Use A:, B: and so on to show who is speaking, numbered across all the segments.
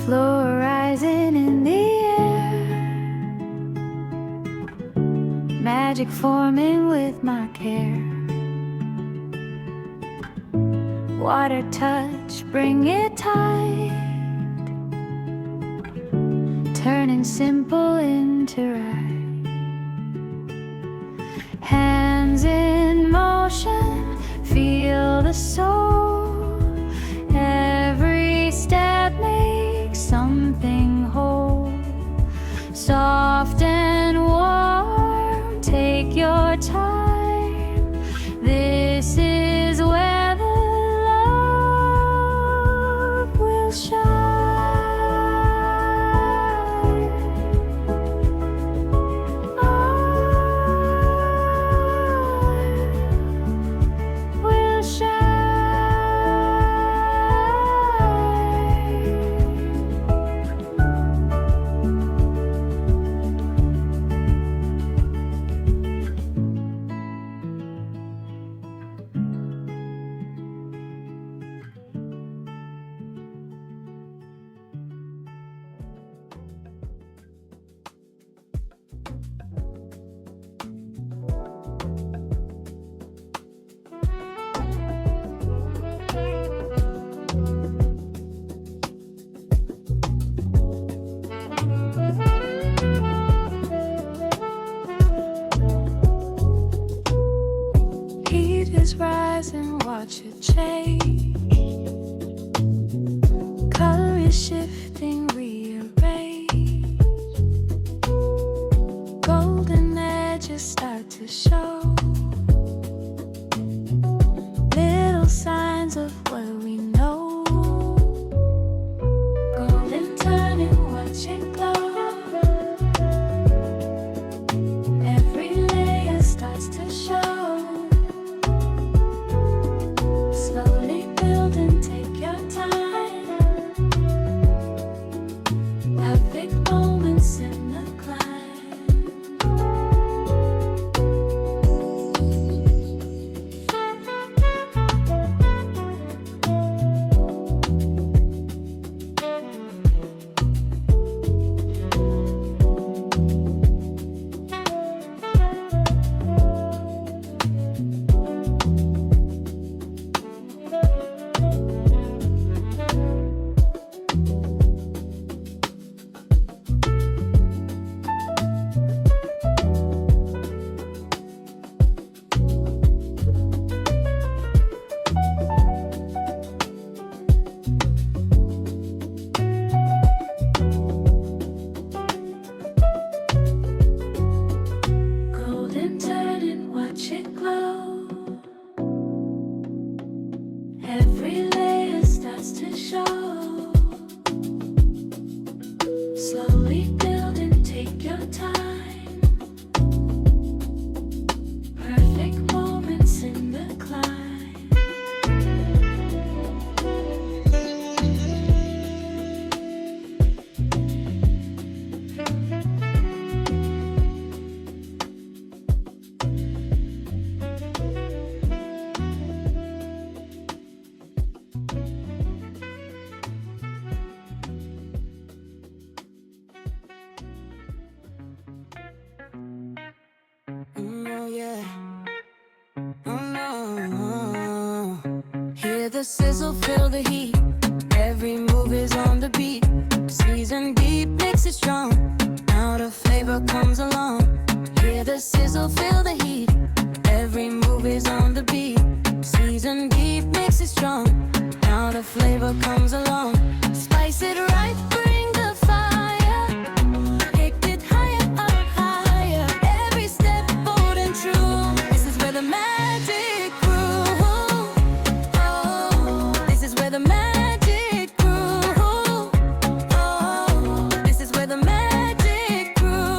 A: Floor rising in the air, magic forming with my care. Water touch, bring it tight, turning simple into right. Hands in motion, feel the soul. Every step makes something whole. Soft and warm, take your time. This is where the love will shine. Will shine. Heat is rising, watch it change. Color is shifting, rearrange. Golden edges start to show. Little signs of what we know. Golden turning, watch it glow. Every layer starts to show. Slowly build and take your time. Epic moments in the climb. Golden turning, watch it glow. Every layer starts to show. Slowly build and take your time. Perfect moments in the climb.
B: Oh yeah. Oh no. Hear the sizzle, feel the heat. Every move is on the beat. Seasoned deep makes it strong. Now the flavor comes along. Hear the sizzle, feel the heat. Every move is on the beat. Seasoned deep makes it strong. Now the flavor comes along. Spice it right, bring the fire. Take it higher, up higher. Every step bold and true. This is where the magic grew. Oh, this is where the magic grew. Oh, this is where the magic grew.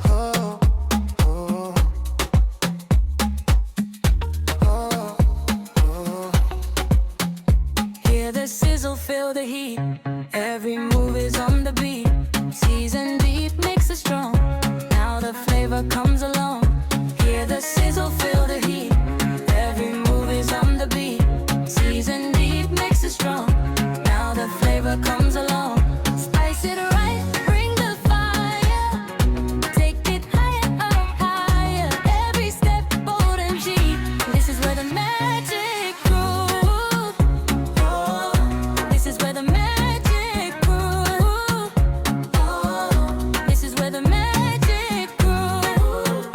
B: Oh, oh, feel the heat. Every move is on the beat. Seasoned deep makes it strong. Now the flavor comes along. Hear the sizzle, feel the heat. Every move is on the beat. Seasoned deep makes it strong. Now the flavor comes along. Spice it right, bring the fire. Take it higher, up higher. Every step, bold and G. This is where the magic grows. Oh, this is where the magic grows. Oh, this is where the magic grows.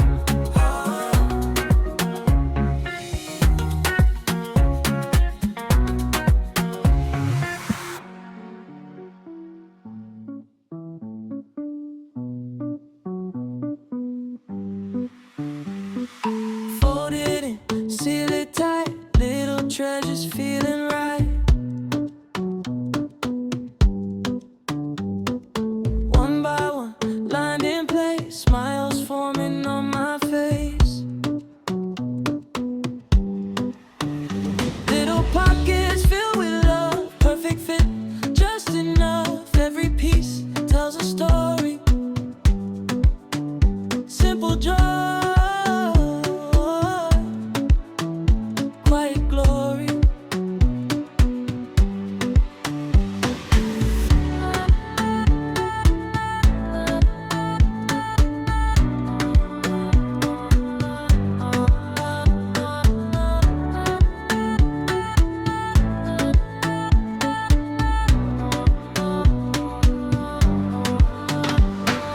B: Fold it in, seal it tight. Little treasures feeling right. One by one, lined in place. Smiles forming on my face. Little pockets filled with love. Perfect fit, just enough. Every piece tells a story. Simple joy, quiet glory.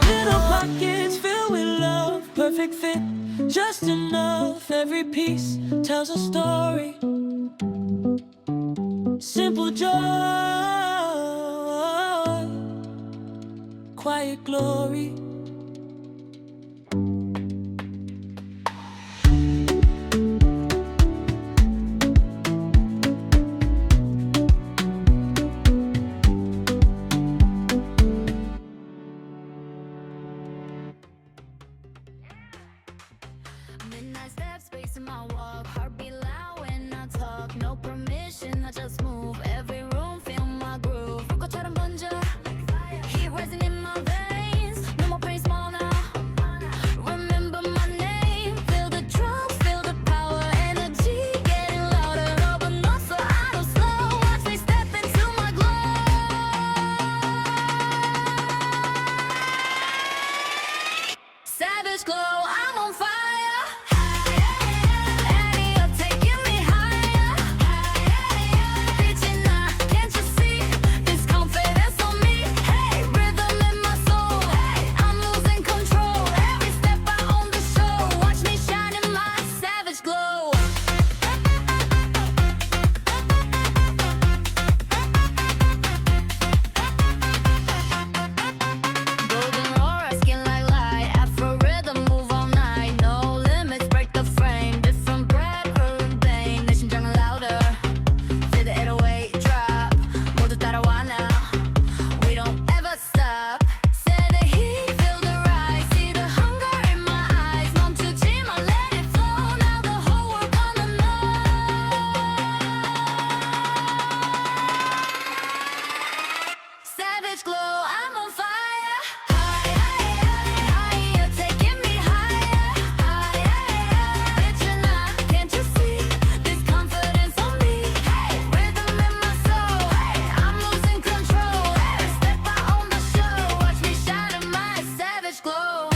B: Little pockets filled with love, perfect fit, just enough. Every piece tells a story. Simple joy, quiet glory.
A: Midnight steps, space in my walk. Heartbeat loud when I talk. No permission, I just move. Every room, feel my groove. 불꽃처럼 번져. Heat rising in my veins. No more pain, small now. Remember my name. Feel the drums, feel the power. Energy getting louder. Open up so I don't slow. Watch me step into my glow. Savage glow, I'm on fire. Savage glow, I'm on fire. Higher, taking me higher. Bitch, you're not, can't you see this confidence on me? Rhythm in my soul, I'm losing control. Every step out on the show, watch me shine in my savage glow.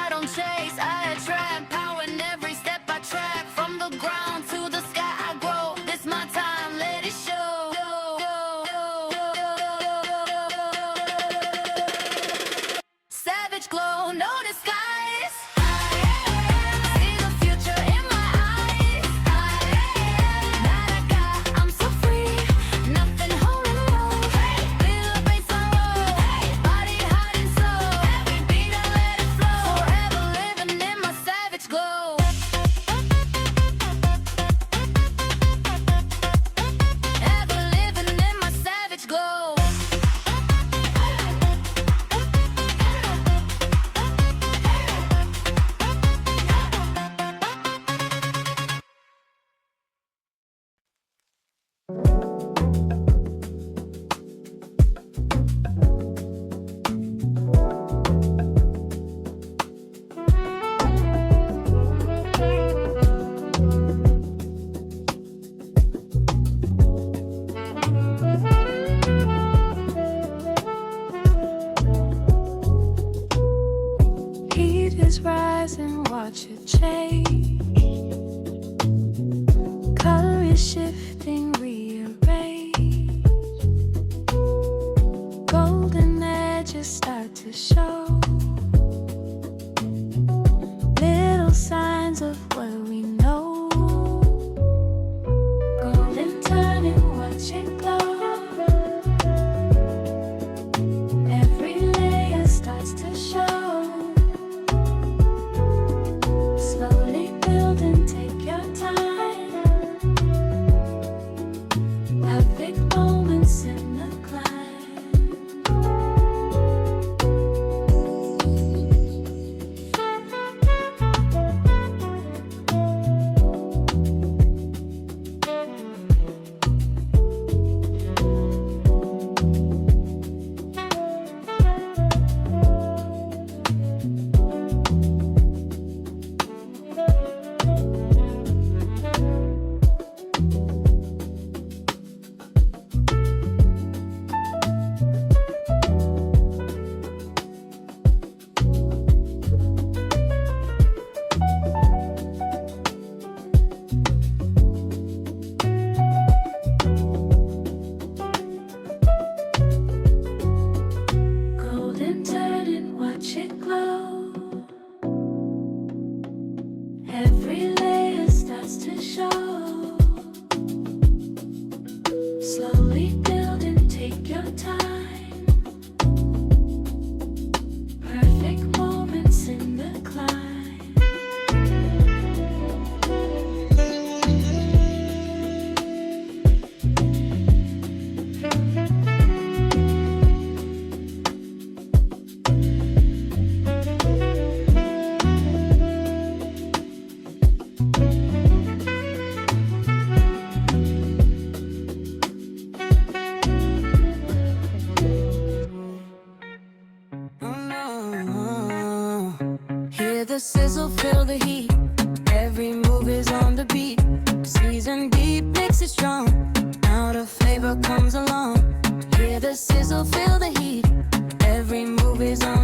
A: I don't chase, I attract power in every step I track. From the ground to the sky I grow. This my time, let it show. Savage glow, no disguise. See the future in my eyes. Naraka, I'm so free. Nothing holding on. Feel the baseline roll. Body hot and soul. Every beat I let it flow. Forever living in my savage glow. Ever living in my savage glow.
B: is rise and watch it change. Color is shifting, rearrange. Golden edges start to show. Little signs of what we know. Golden turning, watch it glow. Every layer starts to show. Slowly build and take your time. Have big moments in the golden turning, watch it glow. Every layer starts to show. Slowly build and take your time. Perfect moments in the climb. Hear the sizzle, feel the heat. Every move is on the beat. Seasoned deep makes it strong. Now the flavor comes along. Hear the sizzle, feel the heat. Every move is on